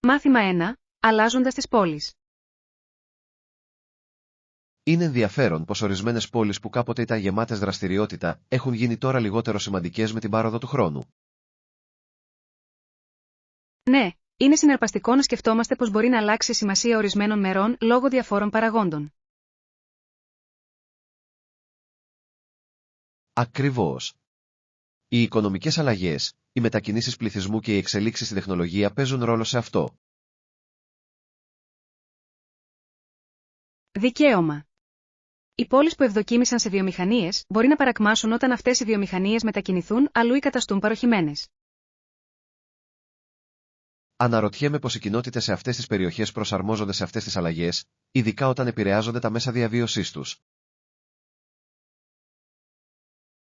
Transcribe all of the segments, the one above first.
Μάθημα 1. Αλλάζοντας τις πόλεις. Είναι ενδιαφέρον πως ορισμένες πόλεις που κάποτε ήταν γεμάτες δραστηριότητα έχουν γίνει τώρα λιγότερο σημαντικές με την πάροδο του χρόνου. Ναι, είναι συναρπαστικό να σκεφτόμαστε πως μπορεί να αλλάξει η σημασία ορισμένων μερών λόγω διαφόρων παραγόντων. Ακριβώς. Οι οικονομικές αλλαγές, οι μετακινήσεις πληθυσμού και οι εξελίξεις στη τεχνολογία παίζουν ρόλο σε αυτό. Δικαίωμα. Οι πόλεις που ευδοκίμησαν σε βιομηχανίες μπορεί να παρακμάσουν όταν αυτές οι βιομηχανίες μετακινηθούν αλλού ή καταστούν παροχημένες. Αναρωτιέμαι πως οι κοινότητες σε αυτές τις περιοχές προσαρμόζονται σε αυτές τις αλλαγές, ειδικά όταν επηρεάζονται τα μέσα διαβίωσής τους.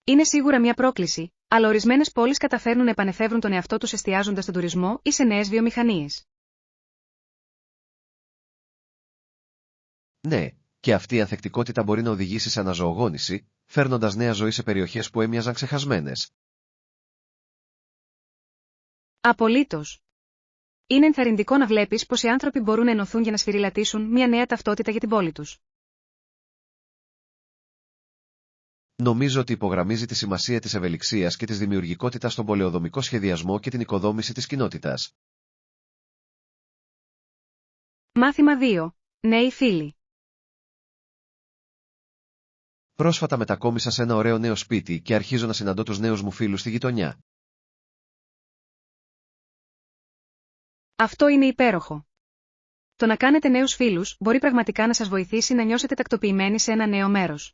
Είναι σίγουρα μια πρόκληση, αλλά ορισμένες πόλεις καταφέρνουν να επανεφεύρουν τον εαυτό τους εστιάζοντας στον τουρισμό ή σε νέες βιομηχανίες. Ναι, και αυτή η ανθεκτικότητα μπορεί να οδηγήσει σε αναζωογόνηση, φέρνοντας νέα ζωή σε περιοχές που έμοιαζαν ξεχασμένες. Απολύτως. Είναι ενθαρρυντικό να βλέπεις πως οι άνθρωποι μπορούν να ενωθούν για να σφυριλατήσουν μια νέα ταυτότητα για την πόλη τους. Νομίζω ότι υπογραμμίζει τη σημασία της ευελιξίας και της δημιουργικότητας στον πολεοδομικό σχεδιασμό και την οικοδόμηση της κοινότητας. Μάθημα 2. Νέοι φίλοι. Πρόσφατα μετακόμισα σε ένα ωραίο νέο σπίτι και αρχίζω να συναντώ τους νέους μου φίλους στη γειτονιά. Αυτό είναι υπέροχο. Το να κάνετε νέους φίλους μπορεί πραγματικά να σας βοηθήσει να νιώσετε τακτοποιημένοι σε ένα νέο μέρος.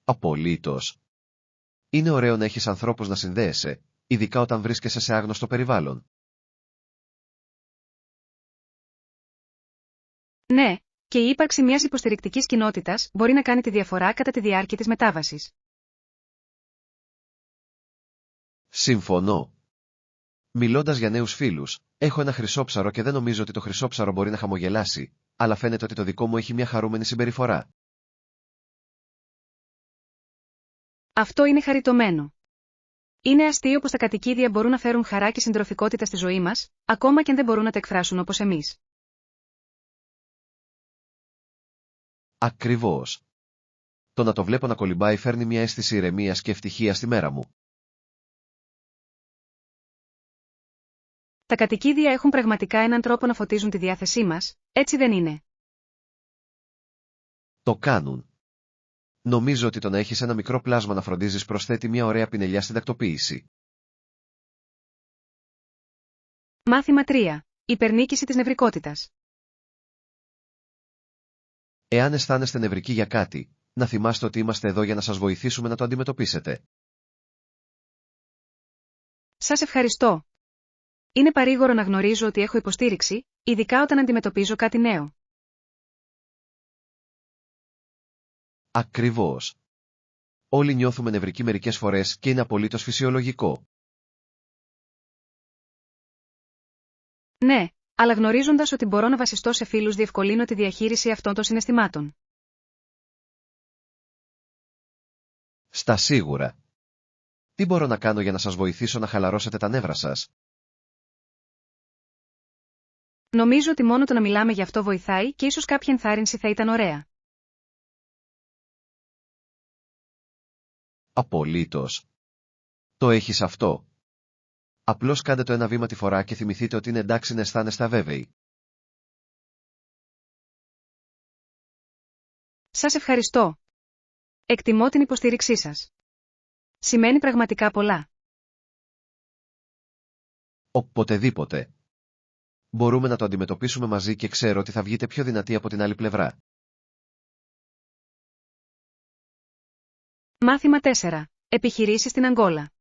Απολύτως. Είναι ωραίο να έχεις ανθρώπους να συνδέεσαι, ειδικά όταν βρίσκεσαι σε άγνωστο περιβάλλον. Ναι, και η ύπαρξη μιας υποστηρικτικής κοινότητας μπορεί να κάνει τη διαφορά κατά τη διάρκεια της μετάβασης. Συμφωνώ. Μιλώντας για νέους φίλους, έχω ένα χρυσόψαρο και δεν νομίζω ότι το χρυσόψαρο μπορεί να χαμογελάσει, αλλά φαίνεται ότι το δικό μου έχει μια χαρούμενη συμπεριφορά. Αυτό είναι χαριτωμένο. Είναι αστείο πως τα κατοικίδια μπορούν να φέρουν χαρά και συντροφικότητα στη ζωή μας, ακόμα και αν δεν μπορούν να τα εκφράσουν όπως εμείς. Ακριβώς. Το να το βλέπω να κολυμπάει φέρνει μια αίσθηση ηρεμίας και ευτυχίας στη μέρα μου. Τα κατοικίδια έχουν πραγματικά έναν τρόπο να φωτίζουν τη διάθεσή μας, έτσι δεν είναι? Το κάνουν. Νομίζω ότι το να έχεις ένα μικρό πλάσμα να φροντίζεις προσθέτει μια ωραία πινελιά στην τακτοποίηση. Μάθημα 3. Υπερνίκηση της νευρικότητας. Εάν αισθάνεστε νευρικοί για κάτι, να θυμάστε ότι είμαστε εδώ για να σας βοηθήσουμε να το αντιμετωπίσετε. Σας ευχαριστώ. Είναι παρήγορο να γνωρίζω ότι έχω υποστήριξη, ειδικά όταν αντιμετωπίζω κάτι νέο. Ακριβώς. Όλοι νιώθουμε νευρικοί μερικές φορές και είναι απολύτως φυσιολογικό. Ναι, αλλά γνωρίζοντας ότι μπορώ να βασιστώ σε φίλους διευκολύνω τη διαχείριση αυτών των συναισθημάτων. Στα σίγουρα. Τι μπορώ να κάνω για να σας βοηθήσω να χαλαρώσετε τα νεύρα σας? Νομίζω ότι μόνο το να μιλάμε γι' αυτό βοηθάει και ίσως κάποια ενθάρρυνση θα ήταν ωραία. Απολύτως. Το έχεις αυτό. Απλώς κάντε το ένα βήμα τη φορά και θυμηθείτε ότι είναι εντάξει να αισθάνεστε αβέβαιοι. Σας ευχαριστώ. Εκτιμώ την υποστήριξή σας. Σημαίνει πραγματικά πολλά. Οποτεδήποτε. Μπορούμε να το αντιμετωπίσουμε μαζί και ξέρω ότι θα βγείτε πιο δυνατοί από την άλλη πλευρά. Μάθημα 4. Επιχειρήσεις στην Αγγόλα.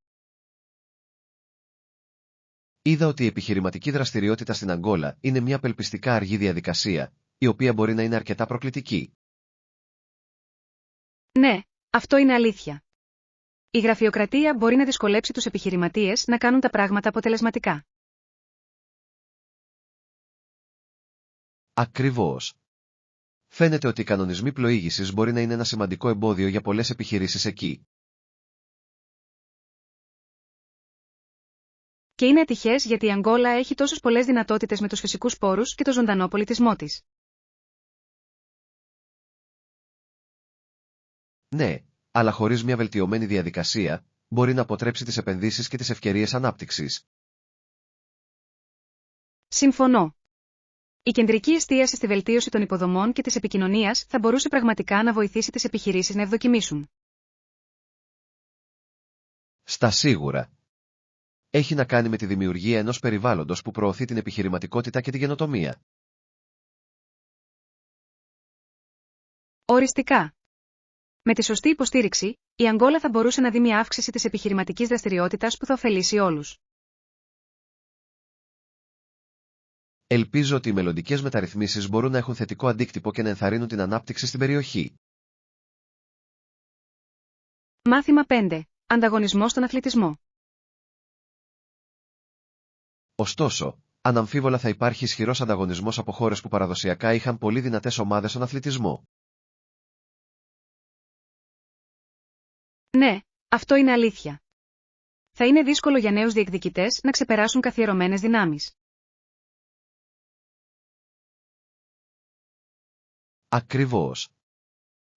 Είδα ότι η επιχειρηματική δραστηριότητα στην Αγγόλα είναι μια απελπιστικά αργή διαδικασία, η οποία μπορεί να είναι αρκετά προκλητική. Ναι, αυτό είναι αλήθεια. Η γραφειοκρατία μπορεί να δυσκολέψει τους επιχειρηματίες να κάνουν τα πράγματα αποτελεσματικά. Ακριβώς. Φαίνεται ότι οι κανονισμοί πλοήγησης μπορεί να είναι ένα σημαντικό εμπόδιο για πολλές επιχειρήσεις εκεί. Και είναι ατυχές γιατί η Αγγόλα έχει τόσες πολλές δυνατότητες με τους φυσικούς πόρους και το ζωντανό πολιτισμό της. Ναι, αλλά χωρίς μια βελτιωμένη διαδικασία, μπορεί να αποτρέψει τις επενδύσεις και τις ευκαιρίες ανάπτυξης. Συμφωνώ. Η κεντρική εστίαση στη βελτίωση των υποδομών και της επικοινωνίας θα μπορούσε πραγματικά να βοηθήσει τις επιχειρήσεις να ευδοκιμήσουν. Στα σίγουρα. Έχει να κάνει με τη δημιουργία ενός περιβάλλοντος που προωθεί την επιχειρηματικότητα και την καινοτομία. Οριστικά. Με τη σωστή υποστήριξη, η Αγγόλα θα μπορούσε να δει μια αύξηση της επιχειρηματικής δραστηριότητας που θα ωφελήσει όλους. Ελπίζω ότι οι μελλοντικές μεταρρυθμίσεις μπορούν να έχουν θετικό αντίκτυπο και να ενθαρρύνουν την ανάπτυξη στην περιοχή. Μάθημα 5. Ανταγωνισμός στον αθλητισμό. Ωστόσο, αναμφίβολα θα υπάρχει ισχυρός ανταγωνισμός από χώρες που παραδοσιακά είχαν πολύ δυνατές ομάδες στον αθλητισμό. Ναι, αυτό είναι αλήθεια. Θα είναι δύσκολο για νέους διεκδικητές να ξεπεράσουν καθιερωμένες δυνάμεις. Ακριβώς.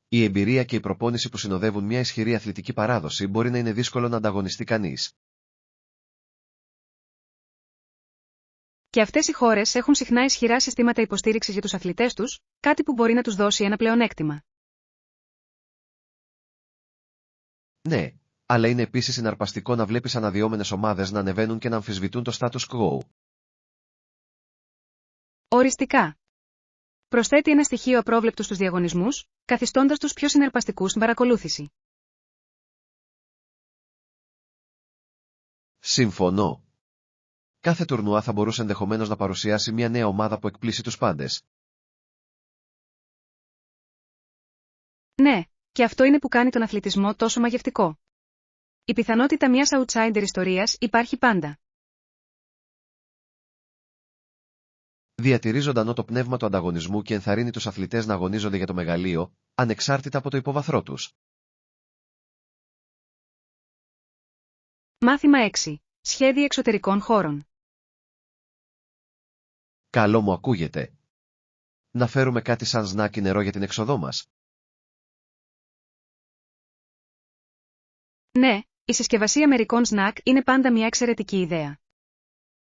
Η εμπειρία και η προπόνηση που συνοδεύουν μια ισχυρή αθλητική παράδοση μπορεί να είναι δύσκολο να ανταγωνιστεί κανείς. Και αυτές οι χώρες έχουν συχνά ισχυρά συστήματα υποστήριξης για τους αθλητές τους, κάτι που μπορεί να τους δώσει ένα πλεονέκτημα. Ναι, αλλά είναι επίσης συναρπαστικό να βλέπεις αναδυόμενες ομάδες να ανεβαίνουν και να αμφισβητούν το status quo. Οριστικά. Προσθέτει ένα στοιχείο απρόβλεπτο στους διαγωνισμούς, καθιστώντας τους πιο συναρπαστικούς στην παρακολούθηση. Συμφωνώ. Κάθε τουρνουά θα μπορούσε ενδεχομένως να παρουσιάσει μια νέα ομάδα που εκπλήσει τους πάντες. Ναι, και αυτό είναι που κάνει τον αθλητισμό τόσο μαγευτικό. Η πιθανότητα μιας outsider ιστορίας υπάρχει πάντα. Διατηρεί ζωντανό το πνεύμα του ανταγωνισμού και ενθαρρύνει τους αθλητές να αγωνίζονται για το μεγαλείο, ανεξάρτητα από το υπόβαθρό τους. Μάθημα 6. Σχέδια εξωτερικών χώρων. Καλό μου ακούγεται. Να φέρουμε κάτι σαν σνάκι νερό για την έξοδό μας. Ναι, η συσκευασία μερικών σνακ είναι πάντα μια εξαιρετική ιδέα.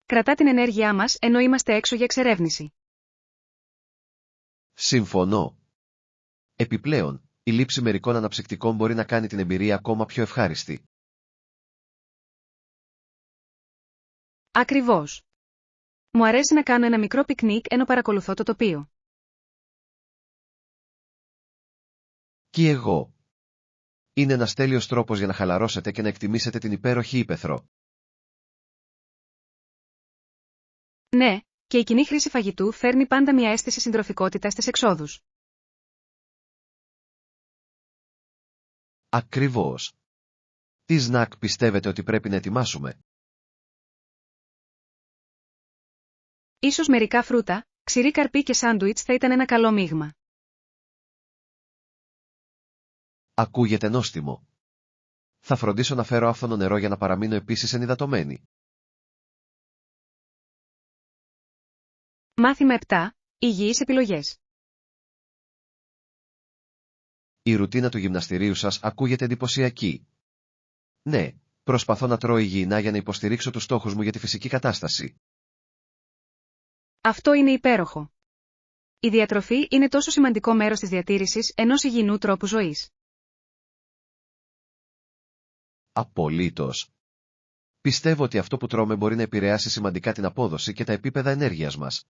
Κρατά την ενέργειά μας ενώ είμαστε έξω για εξερεύνηση. Συμφωνώ. Επιπλέον, η λήψη μερικών αναψυκτικών μπορεί να κάνει την εμπειρία ακόμα πιο ευχάριστη. Ακριβώς. Μου αρέσει να κάνω ένα μικρό πικνίκ ενώ παρακολουθώ το τοπίο. Και εγώ. Είναι ένας τέλειος τρόπος για να χαλαρώσετε και να εκτιμήσετε την υπέροχη ύπαιθρο. Ναι, και η κοινή χρήση φαγητού φέρνει πάντα μια αίσθηση συντροφικότητας στις εξόδους. Ακριβώς. Τι σνακ πιστεύετε ότι πρέπει να ετοιμάσουμε? Ίσως μερικά φρούτα, ξηρή καρπή και σάντουιτς θα ήταν ένα καλό μείγμα. Ακούγεται νόστιμο. Θα φροντίσω να φέρω άφθονο νερό για να παραμείνω επίσης ενυδατωμένη. Μάθημα 7. Υγιείς επιλογές. Η ρουτίνα του γυμναστηρίου σας ακούγεται εντυπωσιακή. Ναι, προσπαθώ να τρώω υγιεινά για να υποστηρίξω τους στόχους μου για τη φυσική κατάσταση. Αυτό είναι υπέροχο. Η διατροφή είναι τόσο σημαντικό μέρος της διατήρησης ενός υγιεινού τρόπου ζωής. Απολύτως. Πιστεύω ότι αυτό που τρώμε μπορεί να επηρεάσει σημαντικά την απόδοση και τα επίπεδα ενέργειας μας.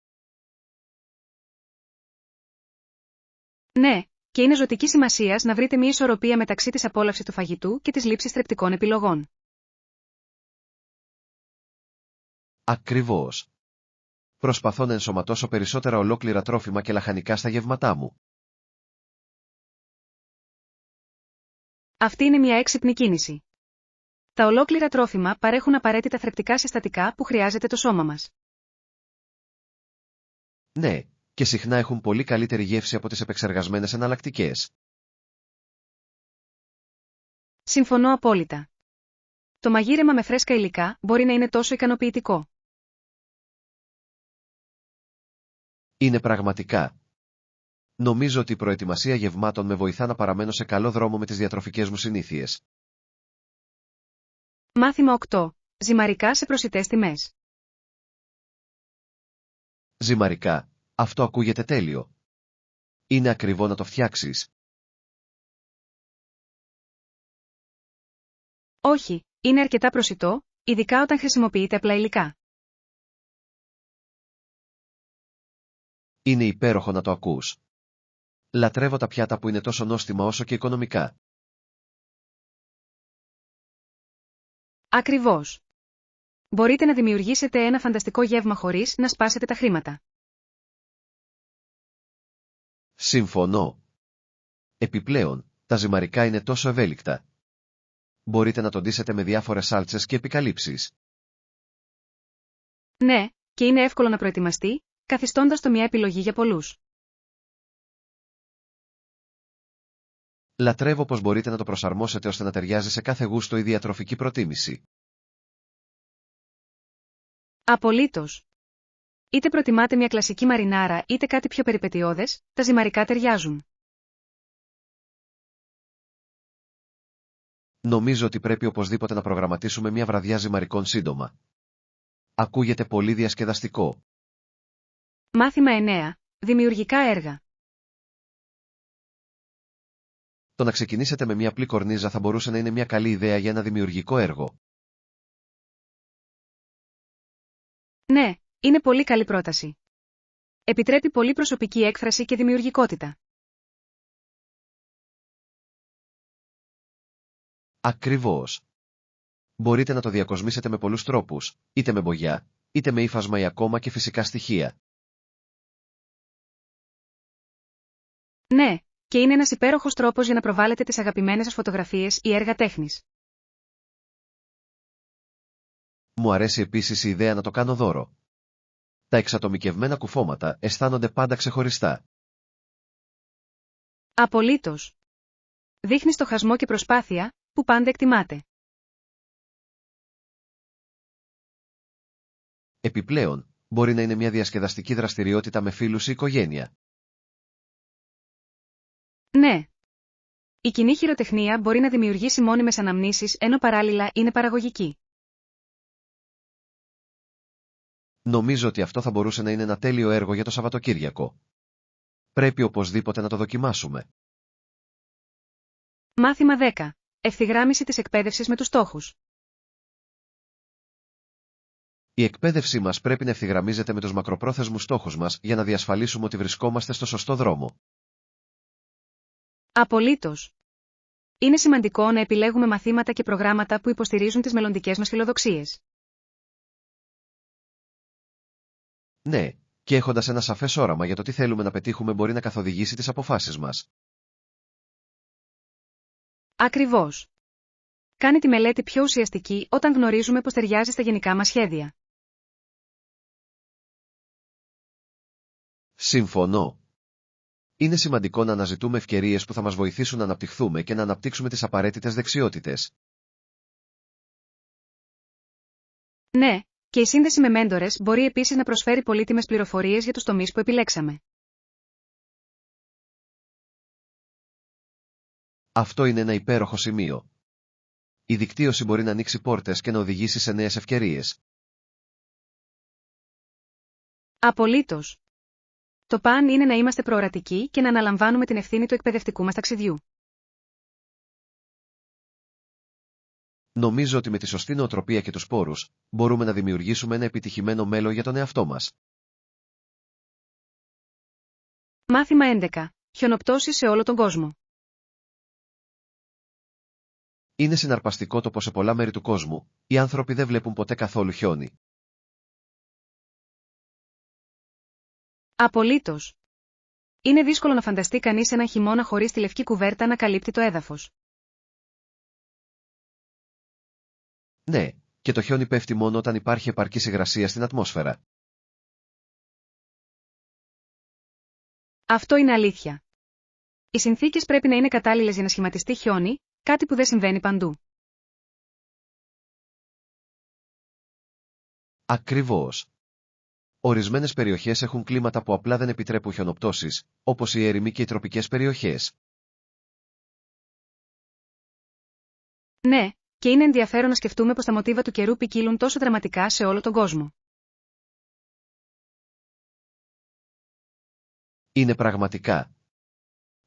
Ναι, και είναι ζωτική σημασίας να βρείτε μια ισορροπία μεταξύ της απόλαυσης του φαγητού και της λήψης θρεπτικών επιλογών. Ακριβώς. Προσπαθώ να ενσωματώσω περισσότερα ολόκληρα τρόφιμα και λαχανικά στα γεύματά μου. Αυτή είναι μια έξυπνη κίνηση. Τα ολόκληρα τρόφιμα παρέχουν απαραίτητα θρεπτικά συστατικά που χρειάζεται το σώμα μας. Ναι, και συχνά έχουν πολύ καλύτερη γεύση από τις επεξεργασμένες εναλλακτικές. Συμφωνώ απόλυτα. Το μαγείρεμα με φρέσκα υλικά μπορεί να είναι τόσο ικανοποιητικό. Είναι πραγματικά. Νομίζω ότι η προετοιμασία γευμάτων με βοηθά να παραμένω σε καλό δρόμο με τις διατροφικές μου συνήθειες. Μάθημα 8. Ζυμαρικά σε προσιτές τιμές. Ζυμαρικά. Αυτό ακούγεται τέλειο. Είναι ακριβό να το φτιάξεις? Όχι, είναι αρκετά προσιτό, ειδικά όταν χρησιμοποιείτε απλά υλικά. Είναι υπέροχο να το ακούς. Λατρεύω τα πιάτα που είναι τόσο νόστιμα όσο και οικονομικά. Ακριβώς. Μπορείτε να δημιουργήσετε ένα φανταστικό γεύμα χωρίς να σπάσετε τα χρήματα. Συμφωνώ. Επιπλέον, τα ζυμαρικά είναι τόσο ευέλικτα. Μπορείτε να το ντύσετε με διάφορες σάλτσες και επικαλύψεις. Ναι, και είναι εύκολο να προετοιμαστεί, καθιστώντας το μια επιλογή για πολλούς. Λατρεύω πως μπορείτε να το προσαρμόσετε ώστε να ταιριάζει σε κάθε γούστο ή διατροφική προτίμηση. Απολύτως. Είτε προτιμάτε μια κλασική μαρινάρα είτε κάτι πιο περιπετειώδες, τα ζυμαρικά ταιριάζουν. Νομίζω ότι πρέπει οπωσδήποτε να προγραμματίσουμε μια βραδιά ζυμαρικών σύντομα. Ακούγεται πολύ διασκεδαστικό. Μάθημα 9. Δημιουργικά έργα. Το να ξεκινήσετε με μια απλή κορνίζα θα μπορούσε να είναι μια καλή ιδέα για ένα δημιουργικό έργο. Ναι, είναι πολύ καλή πρόταση. Επιτρέπει πολύ προσωπική έκφραση και δημιουργικότητα. Ακριβώς. Μπορείτε να το διακοσμήσετε με πολλούς τρόπους, είτε με μπογιά, είτε με ύφασμα ή ακόμα και φυσικά στοιχεία. Ναι, και είναι ένας υπέροχος τρόπος για να προβάλλετε τις αγαπημένες σας φωτογραφίες ή έργα τέχνης. Μου αρέσει επίσης η ιδέα να το κάνω δώρο. Τα εξατομικευμένα κουφώματα αισθάνονται πάντα ξεχωριστά. Απολύτως. Δείχνει στοχασμό και προσπάθεια, που πάντα εκτιμάται. Επιπλέον, μπορεί να είναι μια διασκεδαστική δραστηριότητα με φίλους ή οικογένεια. Ναι. Η κοινή χειροτεχνία μπορεί να δημιουργήσει μόνιμες αναμνήσεις ενώ παράλληλα είναι παραγωγική. Νομίζω ότι αυτό θα μπορούσε να είναι ένα τέλειο έργο για το Σαββατοκύριακο. Πρέπει οπωσδήποτε να το δοκιμάσουμε. Μάθημα 10. Ευθυγράμμιση της εκπαίδευσης με τους στόχους. Η εκπαίδευσή μας πρέπει να ευθυγραμμίζεται με τους μακροπρόθεσμους στόχους μας για να διασφαλίσουμε ότι βρισκόμαστε στο σωστό δρόμο. Απολύτως. Είναι σημαντικό να επιλέγουμε μαθήματα και προγράμματα που υποστηρίζουν τις μελλοντικές μας φιλοδοξίες. Ναι, και έχοντας ένα σαφές όραμα για το τι θέλουμε να πετύχουμε μπορεί να καθοδηγήσει τις αποφάσεις μας. Ακριβώς. Κάνει τη μελέτη πιο ουσιαστική όταν γνωρίζουμε πως ταιριάζει στα γενικά μας σχέδια. Συμφωνώ. Είναι σημαντικό να αναζητούμε ευκαιρίες που θα μας βοηθήσουν να αναπτυχθούμε και να αναπτύξουμε τις απαραίτητες δεξιότητες. Ναι, και η σύνδεση με μέντορες μπορεί επίσης να προσφέρει πολύτιμες πληροφορίες για τους τομείς που επιλέξαμε. Αυτό είναι ένα υπέροχο σημείο. Η δικτύωση μπορεί να ανοίξει πόρτες και να οδηγήσει σε νέες ευκαιρίες. Απολύτως. Το παν είναι να είμαστε προορατικοί και να αναλαμβάνουμε την ευθύνη του εκπαιδευτικού μας ταξιδιού. Νομίζω ότι με τη σωστή νοοτροπία και τους πόρους, μπορούμε να δημιουργήσουμε ένα επιτυχημένο μέλλον για τον εαυτό μας. Μάθημα 11. Χιονοπτώσεις σε όλο τον κόσμο. Είναι συναρπαστικό το πως σε πολλά μέρη του κόσμου, οι άνθρωποι δεν βλέπουν ποτέ καθόλου χιόνι. Απολύτως. Είναι δύσκολο να φανταστεί κανείς έναν χειμώνα χωρίς τη λευκή κουβέρτα να καλύπτει το έδαφος. Ναι, και το χιόνι πέφτει μόνο όταν υπάρχει επαρκής υγρασία στην ατμόσφαιρα. Αυτό είναι αλήθεια. Οι συνθήκες πρέπει να είναι κατάλληλες για να σχηματιστεί χιόνι, κάτι που δεν συμβαίνει παντού. Ακριβώς. Ορισμένες περιοχές έχουν κλίματα που απλά δεν επιτρέπουν χιονοπτώσεις, όπως οι έρημοι και οι τροπικές περιοχές. Ναι, και είναι ενδιαφέρον να σκεφτούμε πως τα μοτίβα του καιρού ποικίλουν τόσο δραματικά σε όλο τον κόσμο. Είναι πραγματικά.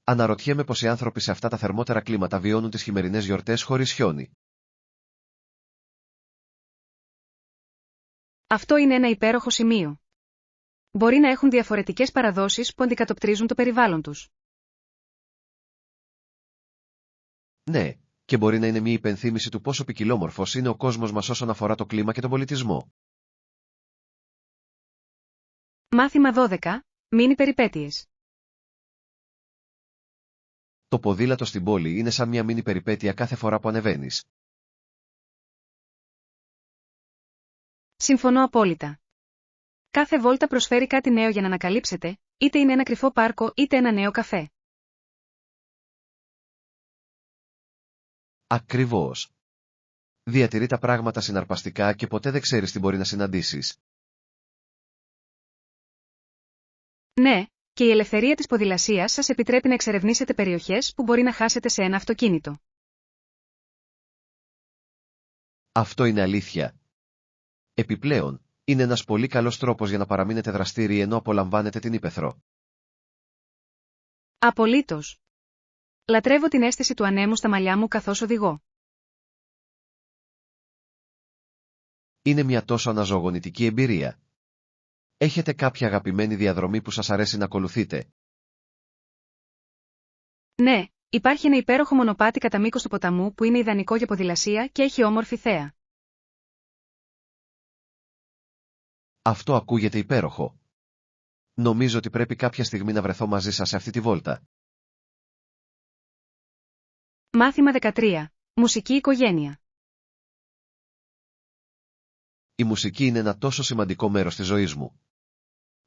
Αναρωτιέμαι πως οι άνθρωποι σε αυτά τα θερμότερα κλίματα βιώνουν τις χειμερινές γιορτές χωρίς χιόνι. Αυτό είναι ένα υπέροχο σημείο. Μπορεί να έχουν διαφορετικές παραδόσεις που αντικατοπτρίζουν το περιβάλλον τους. Ναι, και μπορεί να είναι μια υπενθύμηση του πόσο ποικιλόμορφος είναι ο κόσμος μας όσον αφορά το κλίμα και τον πολιτισμό. Μάθημα 12. Μίνι περιπέτειες. Το ποδήλατο στην πόλη είναι σαν μια μίνι περιπέτεια κάθε φορά που ανεβαίνεις. Συμφωνώ απόλυτα. Κάθε βόλτα προσφέρει κάτι νέο για να ανακαλύψετε, είτε είναι ένα κρυφό πάρκο είτε ένα νέο καφέ. Ακριβώς. Διατηρεί τα πράγματα συναρπαστικά και ποτέ δεν ξέρεις τι μπορεί να συναντήσεις. Ναι, και η ελευθερία της ποδηλασίας σας επιτρέπει να εξερευνήσετε περιοχές που μπορεί να χάσετε σε ένα αυτοκίνητο. Αυτό είναι αλήθεια. Επιπλέον, είναι ένας πολύ καλός τρόπος για να παραμείνετε δραστήριοι ενώ απολαμβάνετε την ύπαιθρο. Απολύτως. Λατρεύω την αίσθηση του ανέμου στα μαλλιά μου καθώς οδηγώ. Είναι μια τόσο αναζωογονητική εμπειρία. Έχετε κάποια αγαπημένη διαδρομή που σας αρέσει να ακολουθείτε? Ναι, υπάρχει ένα υπέροχο μονοπάτι κατά μήκος του ποταμού που είναι ιδανικό για ποδηλασία και έχει όμορφη θέα. Αυτό ακούγεται υπέροχο. Νομίζω ότι πρέπει κάποια στιγμή να βρεθώ μαζί σας σε αυτή τη βόλτα. Μάθημα 13. Μουσική οικογένεια. Η μουσική είναι ένα τόσο σημαντικό μέρος της ζωής μου.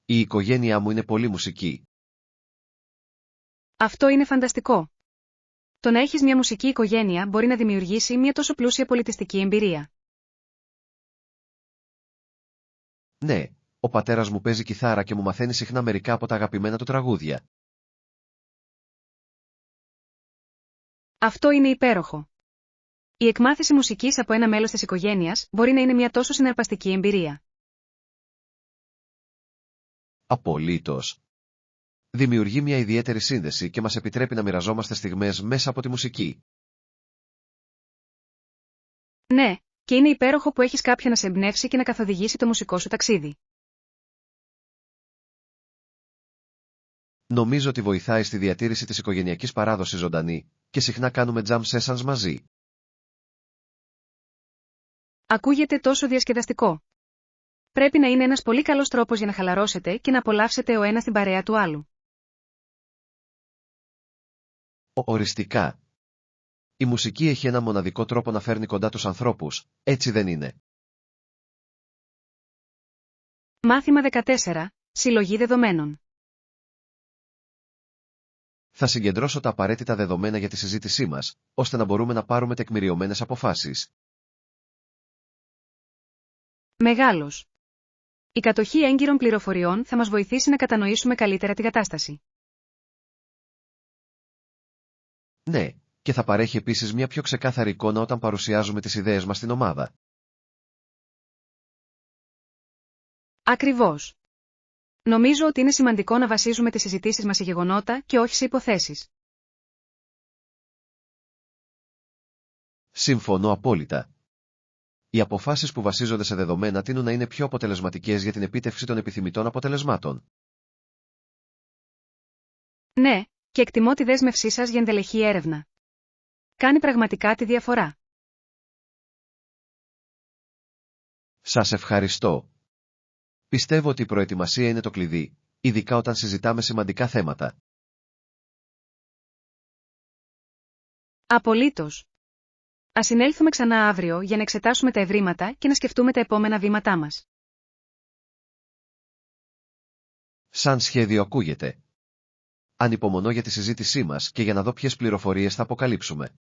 Η οικογένειά μου είναι πολύ μουσική. Αυτό είναι φανταστικό. Το να έχεις μια μουσική οικογένεια μπορεί να δημιουργήσει μια τόσο πλούσια πολιτιστική εμπειρία. Ναι, ο πατέρας μου παίζει κιθάρα και μου μαθαίνει συχνά μερικά από τα αγαπημένα του τραγούδια. Αυτό είναι υπέροχο. Η εκμάθηση μουσικής από ένα μέλος της οικογένειας μπορεί να είναι μια τόσο συναρπαστική εμπειρία. Απολύτως. Δημιουργεί μια ιδιαίτερη σύνδεση και μας επιτρέπει να μοιραζόμαστε στιγμές μέσα από τη μουσική. Ναι, και είναι υπέροχο που έχεις κάποιον να σε εμπνεύσει και να καθοδηγήσει το μουσικό σου ταξίδι. Νομίζω ότι βοηθάει στη διατήρηση της οικογενειακής παράδοσης ζωντανή και συχνά κάνουμε jam sessions μαζί. Ακούγεται τόσο διασκεδαστικό. Πρέπει να είναι ένας πολύ καλός τρόπος για να χαλαρώσετε και να απολαύσετε ο ένας την παρέα του άλλου. Οριστικά. Η μουσική έχει ένα μοναδικό τρόπο να φέρνει κοντά τους ανθρώπους, έτσι δεν είναι? Μάθημα 14. Συλλογή δεδομένων. Θα συγκεντρώσω τα απαραίτητα δεδομένα για τη συζήτησή μας, ώστε να μπορούμε να πάρουμε τεκμηριωμένες αποφάσεις. Μεγάλος. Η κατοχή έγκυρων πληροφοριών θα μας βοηθήσει να κατανοήσουμε καλύτερα τη κατάσταση. Ναι, και θα παρέχει επίσης μια πιο ξεκάθαρη εικόνα όταν παρουσιάζουμε τις ιδέες μας στην ομάδα. Ακριβώς. Νομίζω ότι είναι σημαντικό να βασίζουμε τις συζητήσεις μας σε γεγονότα και όχι σε υποθέσεις. Συμφωνώ απόλυτα. Οι αποφάσεις που βασίζονται σε δεδομένα τείνουν να είναι πιο αποτελεσματικές για την επίτευξη των επιθυμητών αποτελεσμάτων. Ναι, και εκτιμώ τη δέσμευσή σας για ενδελεχή έρευνα. Κάνει πραγματικά τη διαφορά. Σας ευχαριστώ. Πιστεύω ότι η προετοιμασία είναι το κλειδί, ειδικά όταν συζητάμε σημαντικά θέματα. Απολύτως. Ας συνέλθουμε ξανά αύριο για να εξετάσουμε τα ευρήματα και να σκεφτούμε τα επόμενα βήματά μας. Σαν σχέδιο ακούγεται. Ανυπομονώ για τη συζήτησή μας και για να δω ποιες πληροφορίες θα αποκαλύψουμε.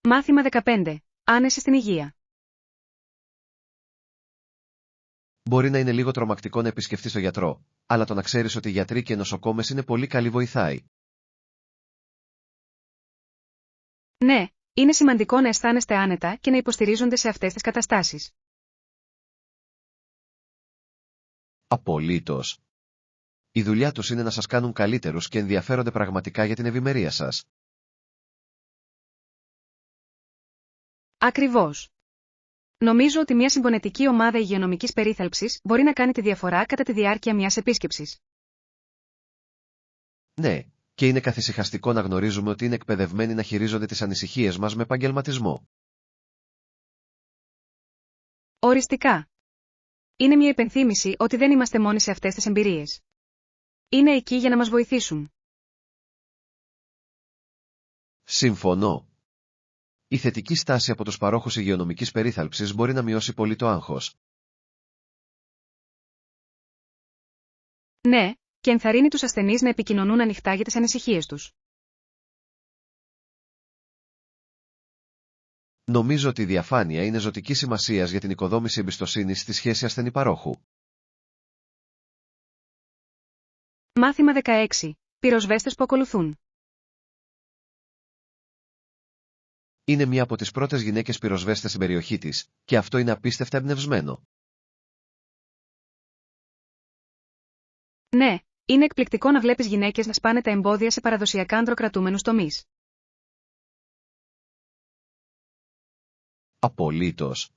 Μάθημα 15. Άνεση στην υγεία. Μπορεί να είναι λίγο τρομακτικό να επισκεφτείς τον γιατρό, αλλά το να ξέρεις ότι οι γιατροί και οι νοσοκόμες είναι πολύ καλοί βοηθάει. Ναι, είναι σημαντικό να αισθάνεστε άνετα και να υποστηρίζονται σε αυτές τις καταστάσεις. Απολύτως. Η δουλειά τους είναι να σας κάνουν καλύτερους και ενδιαφέρονται πραγματικά για την ευημερία σας. Ακριβώς. Νομίζω ότι μια συμπονετική ομάδα υγειονομικής περίθαλψης μπορεί να κάνει τη διαφορά κατά τη διάρκεια μιας επίσκεψης. Ναι, και είναι καθησυχαστικό να γνωρίζουμε ότι είναι εκπαιδευμένοι να χειρίζονται τις ανησυχίες μας με επαγγελματισμό. Οριστικά. Είναι μια υπενθύμηση ότι δεν είμαστε μόνοι σε αυτές τις εμπειρίες. Είναι εκεί για να μας βοηθήσουν. Συμφωνώ. Η θετική στάση από τους παρόχους υγειονομικής περίθαλψης μπορεί να μειώσει πολύ το άγχος. Ναι, και ενθαρρύνει τους ασθενείς να επικοινωνούν ανοιχτά για τις ανησυχίες τους. Νομίζω ότι η διαφάνεια είναι ζωτική σημασίας για την οικοδόμηση εμπιστοσύνης στη σχέση ασθενή-παρόχου. Μάθημα 16. Πυροσβέστες που ακολουθούν. Είναι μία από τις πρώτες γυναίκες πυροσβέστες στην περιοχή της, και αυτό είναι απίστευτα εμπνευσμένο. Ναι, είναι εκπληκτικό να βλέπεις γυναίκες να σπάνε τα εμπόδια σε παραδοσιακά ανδροκρατούμενους τομείς. Απολύτως.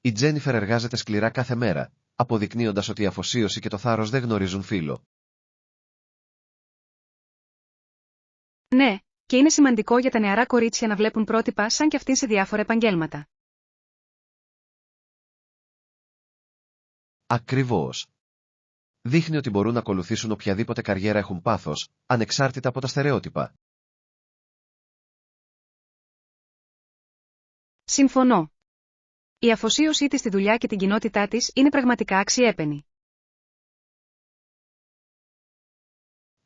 Η Τζένιφερ εργάζεται σκληρά κάθε μέρα, αποδεικνύοντας ότι η αφοσίωση και το θάρρος δεν γνωρίζουν φύλο. Ναι, και είναι σημαντικό για τα νεαρά κορίτσια να βλέπουν πρότυπα σαν κι αυτήν σε διάφορα επαγγέλματα. Ακριβώς. Δείχνει ότι μπορούν να ακολουθήσουν οποιαδήποτε καριέρα έχουν πάθος, ανεξάρτητα από τα στερεότυπα. Συμφωνώ. Η αφοσίωσή της στη δουλειά και την κοινότητά της είναι πραγματικά αξιέπαινη.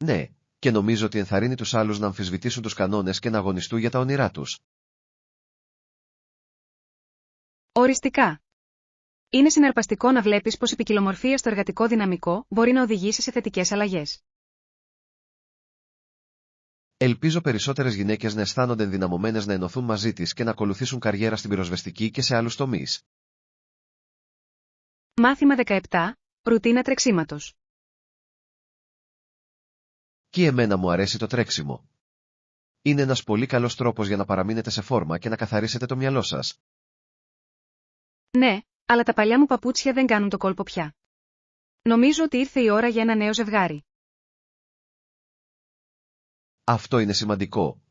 Ναι, και νομίζω ότι ενθαρρύνει τους άλλους να αμφισβητήσουν τους κανόνες και να αγωνιστούν για τα όνειρά τους. Οριστικά. Είναι συναρπαστικό να βλέπεις πως η ποικιλομορφία στο εργατικό δυναμικό μπορεί να οδηγήσει σε θετικές αλλαγές. Ελπίζω περισσότερες γυναίκες να αισθάνονται ενδυναμωμένες να ενωθούν μαζί της και να ακολουθήσουν καριέρα στην πυροσβεστική και σε άλλους τομείς. Μάθημα 17. Ρουτίνα τρεξίματος. Και εμένα μου αρέσει το τρέξιμο. Είναι ένας πολύ καλός τρόπος για να παραμείνετε σε φόρμα και να καθαρίσετε το μυαλό σας. Ναι, αλλά τα παλιά μου παπούτσια δεν κάνουν το κόλπο πια. Νομίζω ότι ήρθε η ώρα για ένα νέο ζευγάρι. Αυτό είναι σημαντικό.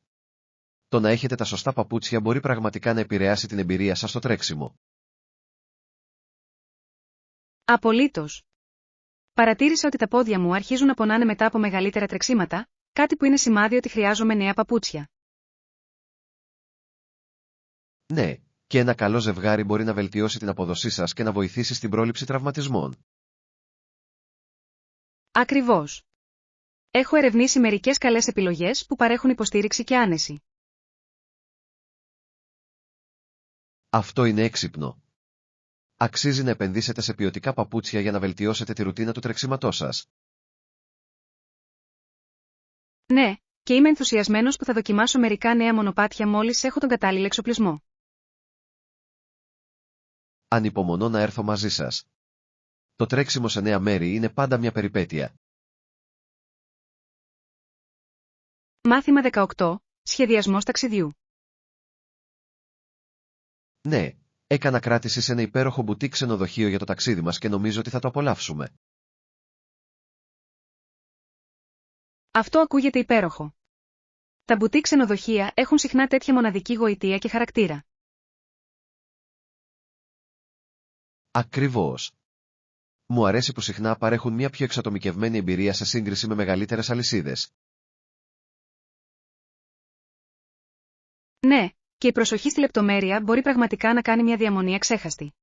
Το να έχετε τα σωστά παπούτσια μπορεί πραγματικά να επηρεάσει την εμπειρία σας στο τρέξιμο. Απολύτως. Παρατήρησα ότι τα πόδια μου αρχίζουν να πονάνε μετά από μεγαλύτερα τρεξίματα, κάτι που είναι σημάδι ότι χρειάζομαι νέα παπούτσια. Ναι, και ένα καλό ζευγάρι μπορεί να βελτιώσει την απόδοσή σας και να βοηθήσει στην πρόληψη τραυματισμών. Ακριβώς. Έχω ερευνήσει μερικές καλές επιλογές που παρέχουν υποστήριξη και άνεση. Αυτό είναι έξυπνο. Αξίζει να επενδύσετε σε ποιοτικά παπούτσια για να βελτιώσετε τη ρουτίνα του τρεξίματός σας. Ναι, και είμαι ενθουσιασμένος που θα δοκιμάσω μερικά νέα μονοπάτια μόλις έχω τον κατάλληλο εξοπλισμό. Ανυπομονώ να έρθω μαζί σας. Το τρέξιμο σε νέα μέρη είναι πάντα μια περιπέτεια. Μάθημα 18. Σχεδιασμός ταξιδιού. Ναι, έκανα κράτηση σε ένα υπέροχο μπουτίκ ξενοδοχείο για το ταξίδι μας και νομίζω ότι θα το απολαύσουμε. Αυτό ακούγεται υπέροχο. Τα μπουτίκ ξενοδοχεία έχουν συχνά τέτοια μοναδική γοητεία και χαρακτήρα. Ακριβώς. Μου αρέσει που συχνά παρέχουν μια πιο εξατομικευμένη εμπειρία σε σύγκριση με μεγαλύτερες αλυσίδες. Ναι, και η προσοχή στη λεπτομέρεια μπορεί πραγματικά να κάνει μια διαμονή αξέχαστη.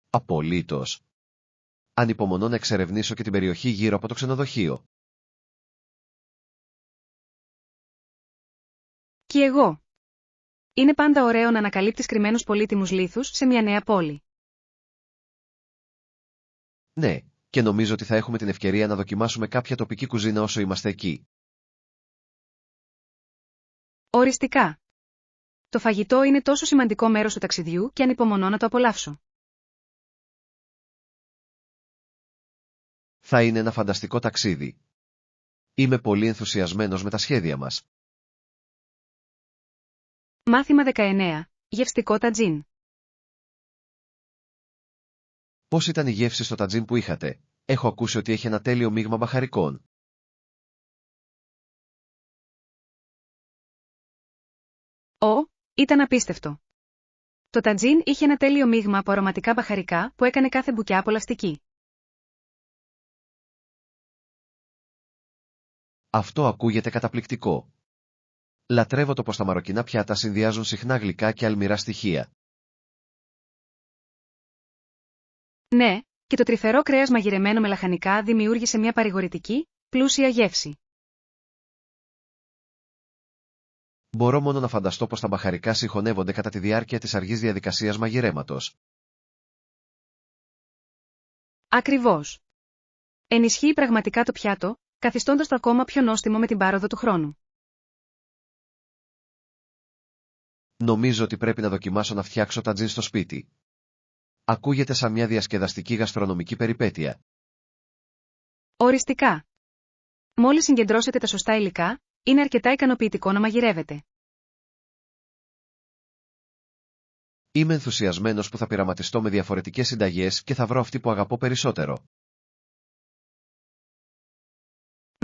Απολύτως. Ανυπομονώ να εξερευνήσω και την περιοχή γύρω από το ξενοδοχείο. Και εγώ. Είναι πάντα ωραίο να ανακαλύπτεις κρυμμένους πολύτιμους λίθους σε μια νέα πόλη. Ναι, και νομίζω ότι θα έχουμε την ευκαιρία να δοκιμάσουμε κάποια τοπική κουζίνα όσο είμαστε εκεί. Οριστικά. Το φαγητό είναι τόσο σημαντικό μέρος του ταξιδιού και ανυπομονώ να το απολαύσω. Θα είναι ένα φανταστικό ταξίδι. Είμαι πολύ ενθουσιασμένος με τα σχέδια μας. Μάθημα 19. Γευστικό τατζίν. Πώς ήταν η γεύση στο τατζίν που είχατε? Έχω ακούσει ότι έχει ένα τέλειο μείγμα μπαχαρικών. Ήταν απίστευτο. Το τατζίν είχε ένα τέλειο μείγμα από αρωματικά μπαχαρικά που έκανε κάθε μπουκιά απολαυστική. Αυτό ακούγεται καταπληκτικό. Λατρεύω το πως τα μαροκινά πιάτα συνδυάζουν συχνά γλυκά και αλμυρά στοιχεία. Ναι, και το τρυφερό κρέας μαγειρεμένο με λαχανικά δημιούργησε μια παρηγορητική, πλούσια γεύση. Μπορώ μόνο να φανταστώ πως τα μπαχαρικά συγχωνεύονται κατά τη διάρκεια της αργής διαδικασίας μαγειρέματος. Ακριβώς. Ενισχύει πραγματικά το πιάτο, καθιστώντας το ακόμα πιο νόστιμο με την πάροδο του χρόνου. Νομίζω ότι πρέπει να δοκιμάσω να φτιάξω τατζίν στο σπίτι. Ακούγεται σαν μια διασκεδαστική γαστρονομική περιπέτεια. Οριστικά. Μόλις συγκεντρώσετε τα σωστά υλικά, είναι αρκετά ικανοποιητικό να μαγειρεύετε. Είμαι ενθουσιασμένος που θα πειραματιστώ με διαφορετικές συνταγές και θα βρω αυτή που αγαπώ περισσότερο.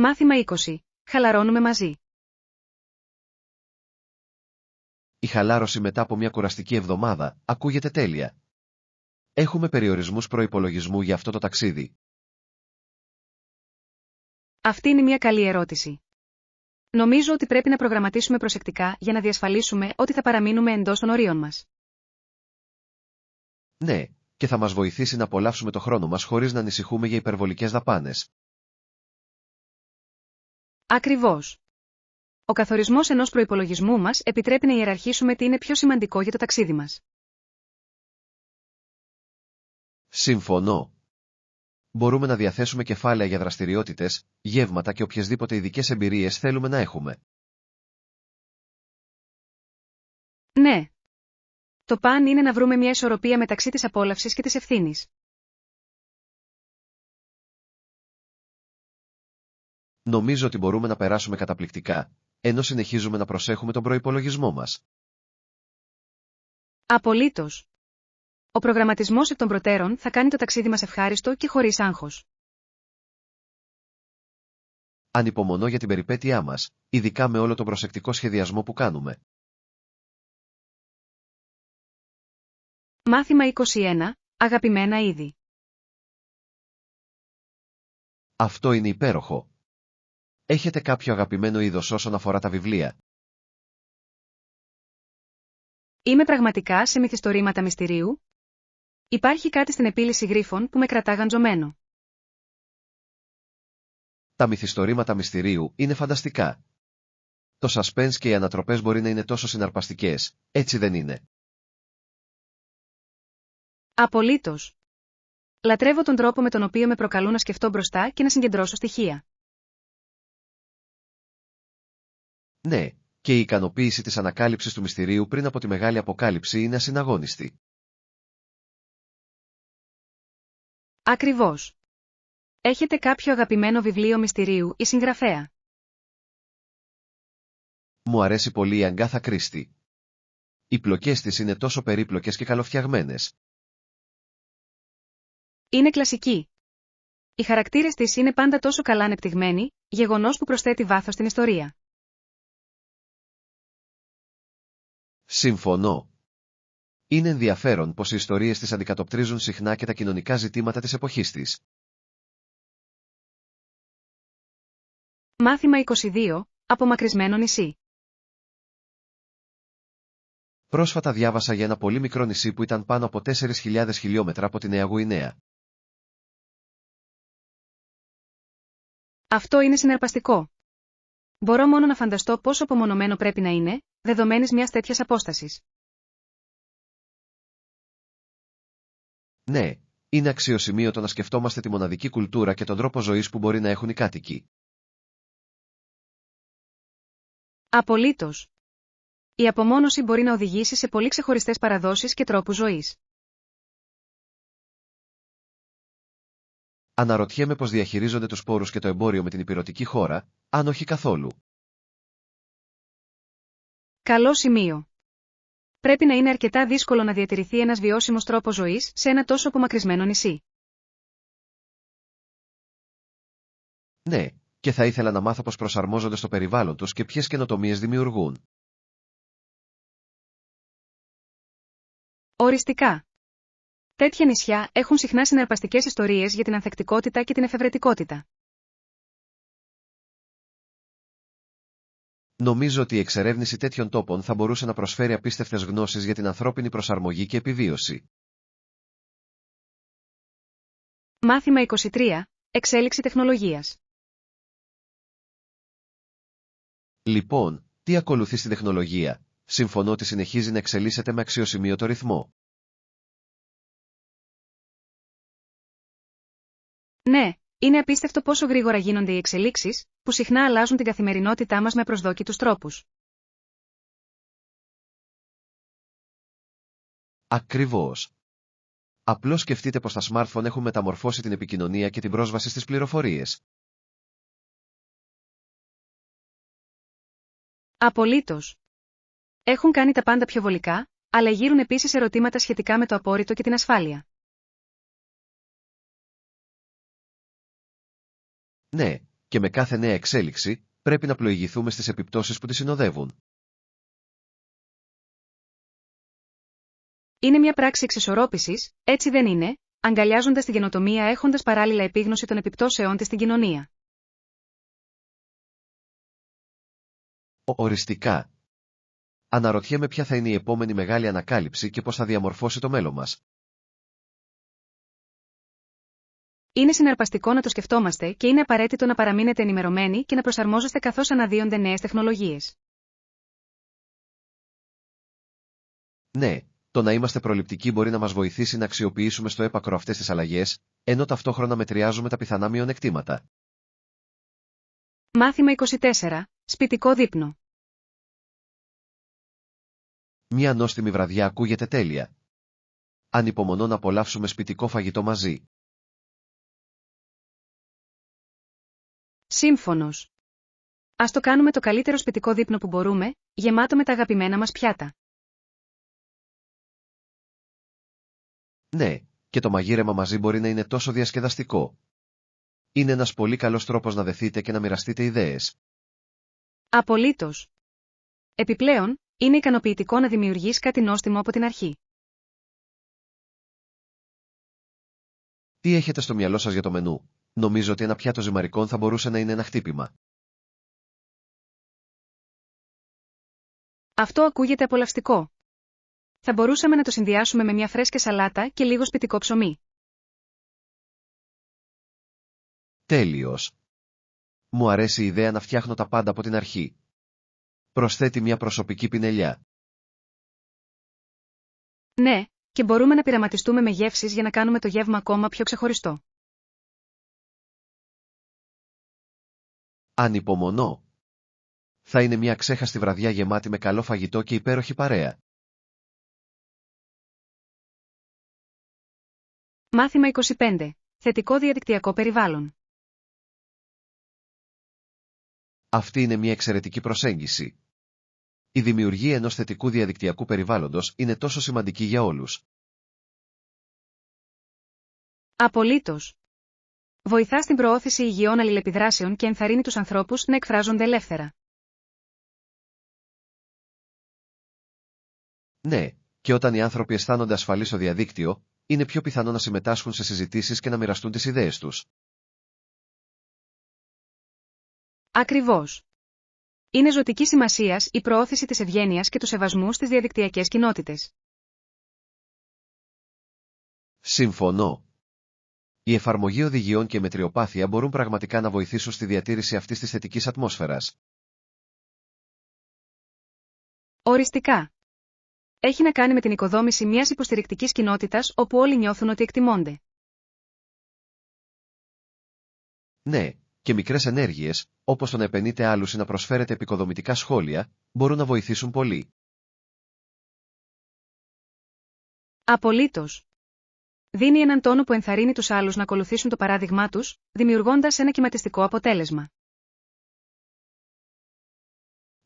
Μάθημα 20. Χαλαρώνουμε μαζί. Η χαλάρωση μετά από μια κουραστική εβδομάδα ακούγεται τέλεια. Έχουμε περιορισμούς προϋπολογισμού για αυτό το ταξίδι. Αυτή είναι μια καλή ερώτηση. Νομίζω ότι πρέπει να προγραμματίσουμε προσεκτικά για να διασφαλίσουμε ότι θα παραμείνουμε εντός των ορίων μας. Ναι, και θα μας βοηθήσει να απολαύσουμε το χρόνο μας χωρίς να ανησυχούμε για υπερβολικές δαπάνες. Ακριβώς. Ο καθορισμός ενός προϋπολογισμού μας επιτρέπει να ιεραρχήσουμε τι είναι πιο σημαντικό για το ταξίδι μας. Συμφωνώ. Μπορούμε να διαθέσουμε κεφάλαια για δραστηριότητες, γεύματα και οποιασδήποτε ειδικές εμπειρίες θέλουμε να έχουμε. Ναι. Το παν είναι να βρούμε μια ισορροπία μεταξύ της απόλαυσης και της ευθύνης. Νομίζω ότι μπορούμε να περάσουμε καταπληκτικά, ενώ συνεχίζουμε να προσέχουμε τον προϋπολογισμό μας. Απολύτως. Ο προγραμματισμός εκ των προτέρων θα κάνει το ταξίδι μας ευχάριστο και χωρίς άγχος. Ανυπομονώ για την περιπέτειά μας, ειδικά με όλο τον προσεκτικό σχεδιασμό που κάνουμε. Μάθημα 21. Αγαπημένα είδη. Αυτό είναι υπέροχο. Έχετε κάποιο αγαπημένο είδος όσον αφορά τα βιβλία? Είμαι πραγματικά σε μυθιστορήματα μυστηρίου. Υπάρχει κάτι στην επίλυση γρίφων που με κρατά γαντζωμένο. Τα μυθιστορήματα μυστηρίου είναι φανταστικά. Το suspense και οι ανατροπές μπορεί να είναι τόσο συναρπαστικές, έτσι δεν είναι? Απολύτως. Λατρεύω τον τρόπο με τον οποίο με προκαλούν να σκεφτώ μπροστά και να συγκεντρώσω στοιχεία. Ναι, και η ικανοποίηση της ανακάλυψης του μυστηρίου πριν από τη μεγάλη αποκάλυψη είναι ασυναγώνιστη. Ακριβώς. Έχετε κάποιο αγαπημένο βιβλίο μυστηρίου ή συγγραφέα? Μου αρέσει πολύ η Αγκάθα Κρίστη. Οι πλοκές της είναι τόσο περίπλοκες και καλοφτιαγμένες. Είναι κλασική. Οι χαρακτήρες της είναι πάντα τόσο καλά ανεπτυγμένοι, γεγονός που προσθέτει βάθος στην ιστορία. Συμφωνώ. Είναι ενδιαφέρον πως οι ιστορίες της αντικατοπτρίζουν συχνά και τα κοινωνικά ζητήματα της εποχής της. Μάθημα 22. Απομακρυσμένο νησί. Πρόσφατα διάβασα για ένα πολύ μικρό νησί που ήταν πάνω από 4.000 χιλιόμετρα από τη Νέα Γουινέα. Αυτό είναι συναρπαστικό. Μπορώ μόνο να φανταστώ πόσο απομονωμένο πρέπει να είναι, δεδομένης μιας τέτοιας απόστασης. Ναι, Είναι αξιοσημείωτο να σκεφτόμαστε τη μοναδική κουλτούρα και τον τρόπο ζωής που μπορεί να έχουν οι κάτοικοι. Απολύτως. Η απομόνωση μπορεί να οδηγήσει σε πολύ ξεχωριστές παραδόσεις και τρόπους ζωής. Αναρωτιέμαι πώς διαχειρίζονται τους σπόρους και το εμπόριο με την ηπειρωτική χώρα, αν όχι καθόλου. Καλό σημείο. Πρέπει να είναι αρκετά δύσκολο να διατηρηθεί ένας βιώσιμος τρόπος ζωής σε ένα τόσο απομακρυσμένο νησί. Ναι, και θα ήθελα να μάθω πώς προσαρμόζονται στο περιβάλλον τους και ποιες καινοτομίες δημιουργούν. Οριστικά. Τέτοια νησιά έχουν συχνά συναρπαστικές ιστορίες για την ανθεκτικότητα και την εφευρετικότητα. Νομίζω ότι η εξερεύνηση τέτοιων τόπων θα μπορούσε να προσφέρει απίστευτες γνώσεις για την ανθρώπινη προσαρμογή και επιβίωση. Μάθημα 23. Εξέλιξη τεχνολογίας. Λοιπόν, τι ακολουθεί στη τεχνολογία? Συμφωνώ ότι συνεχίζει να εξελίσσεται με αξιοσημείωτο ρυθμό. Ναι, είναι απίστευτο πόσο γρήγορα γίνονται οι εξελίξεις, που συχνά αλλάζουν την καθημερινότητά μας με προσδόκητους τρόπους. Ακριβώς. Απλώς σκεφτείτε πως τα smartphone έχουν μεταμορφώσει την επικοινωνία και την πρόσβαση στις πληροφορίες. Απολύτως. Έχουν κάνει τα πάντα πιο βολικά, αλλά γύρουν επίσης ερωτήματα σχετικά με το απόρριτο και την ασφάλεια. Ναι, και με κάθε νέα εξέλιξη, πρέπει να πλοηγηθούμε στις επιπτώσεις που τη συνοδεύουν. Είναι μια πράξη εξισορρόπησης, έτσι δεν είναι, αγκαλιάζοντας τη καινοτομία έχοντας παράλληλα επίγνωση των επιπτώσεών της στην κοινωνία. Οριστικά. Αναρωτιέμαι ποια θα είναι η επόμενη μεγάλη ανακάλυψη και πώς θα διαμορφώσει το μέλλον μας. Είναι συναρπαστικό να το σκεφτόμαστε και είναι απαραίτητο να παραμείνετε ενημερωμένοι και να προσαρμόζεστε καθώς αναδύονται νέες τεχνολογίες. Ναι, το να είμαστε προληπτικοί μπορεί να μας βοηθήσει να αξιοποιήσουμε στο έπακρο αυτές τις αλλαγές, ενώ ταυτόχρονα μετριάζουμε τα πιθανά μειονεκτήματα. Μάθημα 24. Σπιτικό δείπνο. Μια νόστιμη βραδιά ακούγεται τέλεια. Ανυπομονώ να απολαύσουμε σπιτικό φαγητό μαζί. Σύμφωνος. Ας το κάνουμε το καλύτερο σπιτικό δείπνο που μπορούμε, γεμάτο με τα αγαπημένα μας πιάτα. Ναι, και το μαγείρεμα μαζί μπορεί να είναι τόσο διασκεδαστικό. Είναι ένας πολύ καλός τρόπος να δεθείτε και να μοιραστείτε ιδέες. Απολύτως. Επιπλέον, είναι ικανοποιητικό να δημιουργείς κάτι νόστιμο από την αρχή. Τι έχετε στο μυαλό σας για το μενού? Νομίζω ότι ένα πιάτο ζυμαρικών θα μπορούσε να είναι ένα χτύπημα. Αυτό ακούγεται απολαυστικό. Θα μπορούσαμε να το συνδυάσουμε με μια φρέσκια σαλάτα και λίγο σπιτικό ψωμί. Τέλειος. Μου αρέσει η ιδέα να φτιάχνω τα πάντα από την αρχή. Προσθέτει μια προσωπική πινελιά. Ναι, και μπορούμε να πειραματιστούμε με γεύσεις για να κάνουμε το γεύμα ακόμα πιο ξεχωριστό. Ανυπομονώ. Θα είναι μια ξέχαστη βραδιά γεμάτη με καλό φαγητό και υπέροχη παρέα. Μάθημα 25. Θετικό διαδικτυακό περιβάλλον. Αυτή είναι μια εξαιρετική προσέγγιση. Η δημιουργία ενός θετικού διαδικτυακού περιβάλλοντος είναι τόσο σημαντική για όλους. Απολύτως. Βοηθά στην προώθηση υγιών αλληλεπιδράσεων και ενθαρρύνει τους ανθρώπους να εκφράζονται ελεύθερα. Ναι, και όταν οι άνθρωποι αισθάνονται ασφαλείς στο διαδίκτυο, είναι πιο πιθανό να συμμετάσχουν σε συζητήσεις και να μοιραστούν τις ιδέες τους. Ακριβώς. Είναι ζωτική σημασίας η προώθηση της ευγένειας και του σεβασμού στις διαδικτυακές κοινότητες. Συμφωνώ. Η εφαρμογή οδηγιών και η μετριοπάθεια μπορούν πραγματικά να βοηθήσουν στη διατήρηση αυτής της θετικής ατμόσφαιρας. Οριστικά. Έχει να κάνει με την οικοδόμηση μιας υποστηρικτικής κοινότητας όπου όλοι νιώθουν ότι εκτιμώνται. Ναι, και μικρές ενέργειες, όπως το να επενείτε άλλους ή να προσφέρετε επικοδομητικά σχόλια, μπορούν να βοηθήσουν πολύ. Απολύτως. Δίνει έναν τόνο που ενθαρρύνει τους άλλους να ακολουθήσουν το παράδειγμά τους, δημιουργώντας ένα κυματιστικό αποτέλεσμα.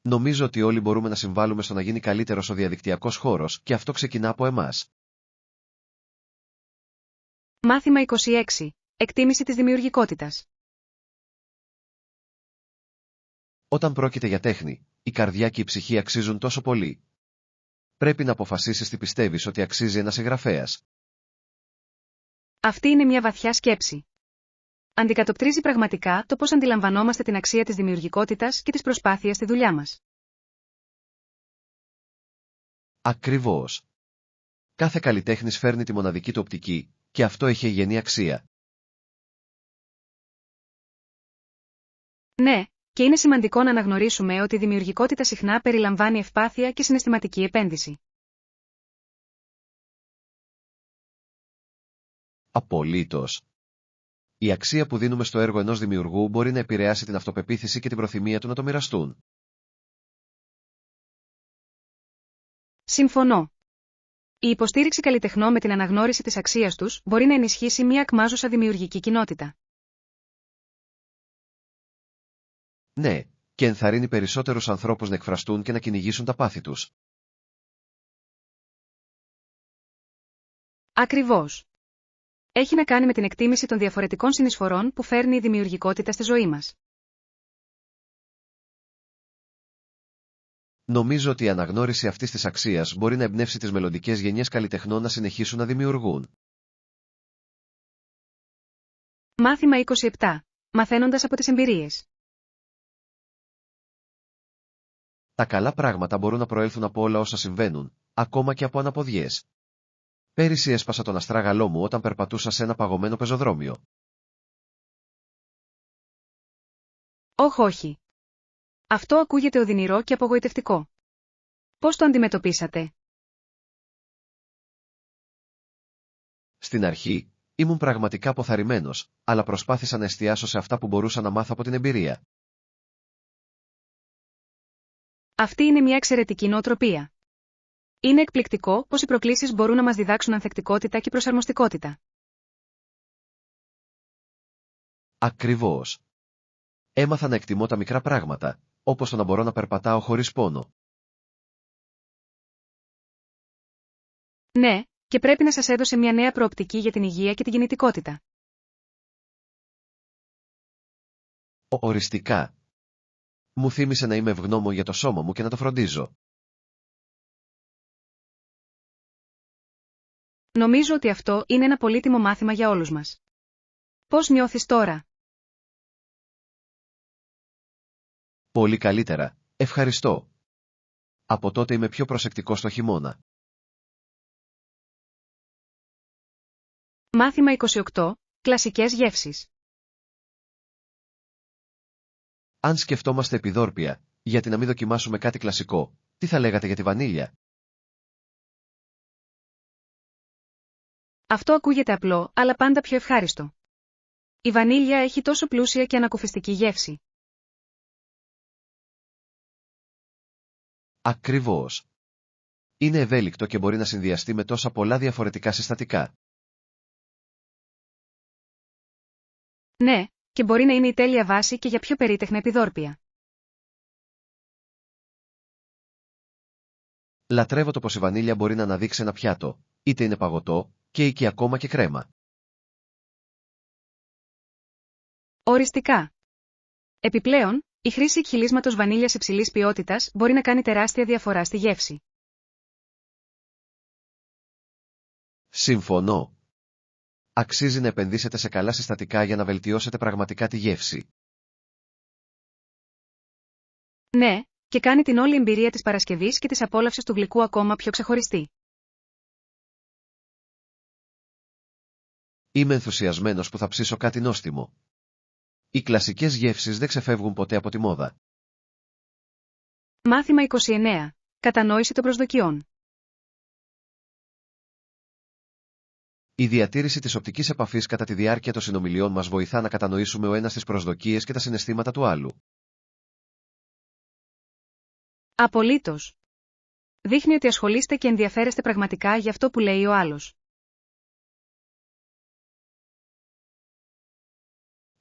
Νομίζω ότι όλοι μπορούμε να συμβάλλουμε στο να γίνει καλύτερος ο διαδικτυακός χώρος και αυτό ξεκινά από εμάς. Μάθημα 26. Εκτίμηση της δημιουργικότητας. Όταν πρόκειται για τέχνη, η καρδιά και η ψυχή αξίζουν τόσο πολύ. Πρέπει να αποφασίσεις τι πιστεύεις ότι αξίζει ένας συγγραφέας. Αυτή είναι μια βαθιά σκέψη. Αντικατοπτρίζει πραγματικά το πώς αντιλαμβανόμαστε την αξία της δημιουργικότητας και της προσπάθειας στη δουλειά μας. Ακριβώς. Κάθε καλλιτέχνης φέρνει τη μοναδική του οπτική, και αυτό έχει γενή αξία. Ναι, και είναι σημαντικό να αναγνωρίσουμε ότι η δημιουργικότητα συχνά περιλαμβάνει ευπάθεια και συναισθηματική επένδυση. Απολύτως. Η αξία που δίνουμε στο έργο ενός δημιουργού μπορεί να επηρεάσει την αυτοπεποίθηση και την προθυμία του να το μοιραστούν. Συμφωνώ. Η υποστήριξη καλλιτεχνών με την αναγνώριση της αξίας τους μπορεί να ενισχύσει μια ακμάζουσα δημιουργική κοινότητα. Ναι, και ενθαρρύνει περισσότερους ανθρώπους να εκφραστούν και να κυνηγήσουν τα πάθη τους. Ακριβώς. Έχει να κάνει με την εκτίμηση των διαφορετικών συνεισφορών που φέρνει η δημιουργικότητα στη ζωή μας. Νομίζω ότι η αναγνώριση αυτής της αξίας μπορεί να εμπνεύσει τις μελλοντικές γενιές καλλιτεχνών να συνεχίσουν να δημιουργούν. Μάθημα 27. Μαθαίνοντας από τις εμπειρίες. Τα καλά πράγματα μπορούν να προέλθουν από όλα όσα συμβαίνουν, ακόμα και από αναποδιές. Πέρυσι έσπασα τον αστράγαλό μου όταν περπατούσα σε ένα παγωμένο πεζοδρόμιο. Όχι. Αυτό ακούγεται οδυνηρό και απογοητευτικό. Πώς το αντιμετωπίσατε? Στην αρχή, ήμουν πραγματικά αποθαρρυμένος, αλλά προσπάθησα να εστιάσω σε αυτά που μπορούσα να μάθω από την εμπειρία. Αυτή είναι μια εξαιρετική νοοτροπία. Είναι εκπληκτικό πως οι προκλήσεις μπορούν να μας διδάξουν ανθεκτικότητα και προσαρμοστικότητα. Ακριβώς. Έμαθα να εκτιμώ τα μικρά πράγματα, όπως το να μπορώ να περπατάω χωρίς πόνο. Ναι, και πρέπει να σας έδωσε μια νέα προοπτική για την υγεία και την κινητικότητα. Οριστικά. Μου θύμισε να είμαι ευγνώμων για το σώμα μου και να το φροντίζω. Νομίζω ότι αυτό είναι ένα πολύτιμο μάθημα για όλους μας. Πώς νιώθεις τώρα? Πολύ καλύτερα, ευχαριστώ. Από τότε είμαι πιο προσεκτικός στο χειμώνα. Μάθημα 28. Κλασικές γεύσεις. Αν σκεφτόμαστε επιδόρπια, γιατί να μην δοκιμάσουμε κάτι κλασικό, τι θα λέγατε για τη βανίλια? Αυτό ακούγεται απλό, αλλά πάντα πιο ευχάριστο. Η βανίλια έχει τόσο πλούσια και ανακουφιστική γεύση. Ακριβώς. Είναι ευέλικτο και μπορεί να συνδυαστεί με τόσα πολλά διαφορετικά συστατικά. Ναι, και μπορεί να είναι η τέλεια βάση και για πιο περίτεχνα επιδόρπια. Λατρεύω το πως η βανίλια μπορεί να αναδείξει ένα πιάτο, είτε είναι παγωτό, κέικ ή ακόμα και κρέμα. Οριστικά. Επιπλέον, η χρήση εκχυλίσματος βανίλιας υψηλής ποιότητας μπορεί να κάνει τεράστια διαφορά στη γεύση. Συμφωνώ. Αξίζει να επενδύσετε σε καλά συστατικά για να βελτιώσετε πραγματικά τη γεύση. Ναι, και κάνει την όλη εμπειρία της Παρασκευής και της απόλαυσης του γλυκού ακόμα πιο ξεχωριστή. Είμαι ενθουσιασμένος που θα ψήσω κάτι νόστιμο. Οι κλασικές γεύσεις δεν ξεφεύγουν ποτέ από τη μόδα. Μάθημα 29. Κατανόηση των προσδοκιών. Η διατήρηση της οπτικής επαφής κατά τη διάρκεια των συνομιλιών μας βοηθά να κατανοήσουμε ο ένας τις προσδοκίες και τα συναισθήματα του άλλου. Απολύτως. Δείχνει ότι ασχολείστε και ενδιαφέρεστε πραγματικά για αυτό που λέει ο άλλος.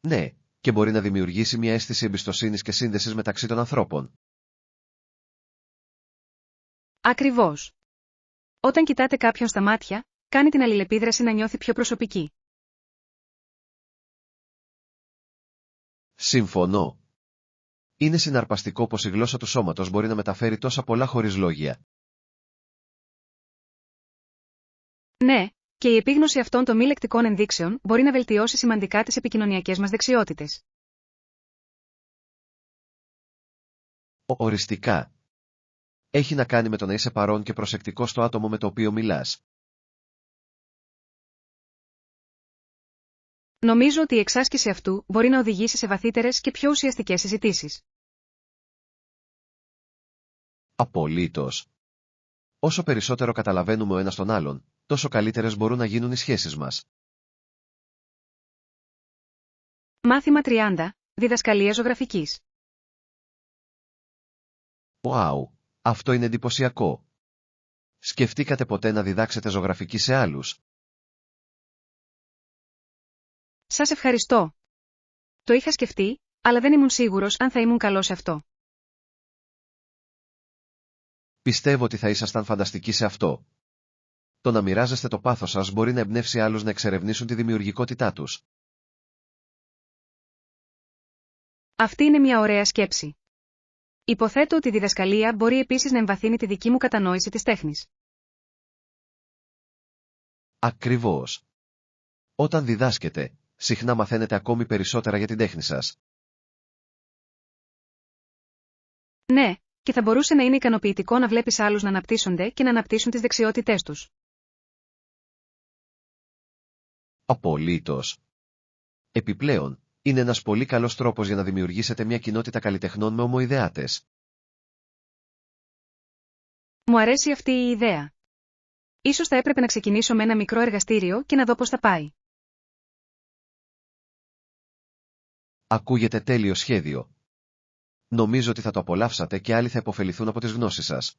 Ναι, και μπορεί να δημιουργήσει μια αίσθηση εμπιστοσύνης και σύνδεσης μεταξύ των ανθρώπων. Ακριβώς. Όταν κοιτάτε κάποιον στα μάτια, κάνει την αλληλεπίδραση να νιώθει πιο προσωπική. Συμφωνώ. Είναι συναρπαστικό πως η γλώσσα του σώματος μπορεί να μεταφέρει τόσα πολλά χωρίς λόγια. Ναι, και η επίγνωση αυτών των μη λεκτικών ενδείξεων μπορεί να βελτιώσει σημαντικά τις επικοινωνιακές μας δεξιότητες. Οριστικά. Έχει να κάνει με το να είσαι παρόν και προσεκτικό στο άτομο με το οποίο μιλάς. Νομίζω ότι η εξάσκηση αυτού μπορεί να οδηγήσει σε βαθύτερες και πιο ουσιαστικές συζητήσεις. Απολύτως. Όσο περισσότερο καταλαβαίνουμε ο ένας τον άλλον, τόσο καλύτερες μπορούν να γίνουν οι σχέσεις μας. Μάθημα 30. Διδασκαλία ζωγραφικής. Wow, αυτό είναι εντυπωσιακό. Σκεφτήκατε ποτέ να διδάξετε ζωγραφική σε άλλους? Σας ευχαριστώ. Το είχα σκεφτεί, αλλά δεν ήμουν σίγουρος αν θα ήμουν καλός σε αυτό. Πιστεύω ότι θα ήσασταν φανταστικοί σε αυτό. Το να μοιράζεστε το πάθος σας μπορεί να εμπνεύσει άλλους να εξερευνήσουν τη δημιουργικότητά τους. Αυτή είναι μια ωραία σκέψη. Υποθέτω ότι η διδασκαλία μπορεί επίσης να εμβαθύνει τη δική μου κατανόηση της τέχνης. Ακριβώς. Όταν διδάσκετε, συχνά μαθαίνετε ακόμη περισσότερα για την τέχνη σας. Ναι, και θα μπορούσε να είναι ικανοποιητικό να βλέπεις άλλους να αναπτύσσονται και να αναπτύσσουν τις δεξιότητές τους. Απολύτως. Επιπλέον, είναι ένας πολύ καλός τρόπος για να δημιουργήσετε μια κοινότητα καλλιτεχνών με ομοειδεάτες. Μου αρέσει αυτή η ιδέα. Ίσως θα έπρεπε να ξεκινήσω με ένα μικρό εργαστήριο και να δω πώς θα πάει. Ακούγεται τέλειο σχέδιο. Νομίζω ότι θα το απολαύσατε και άλλοι θα υποφεληθούν από τις γνώσεις σας.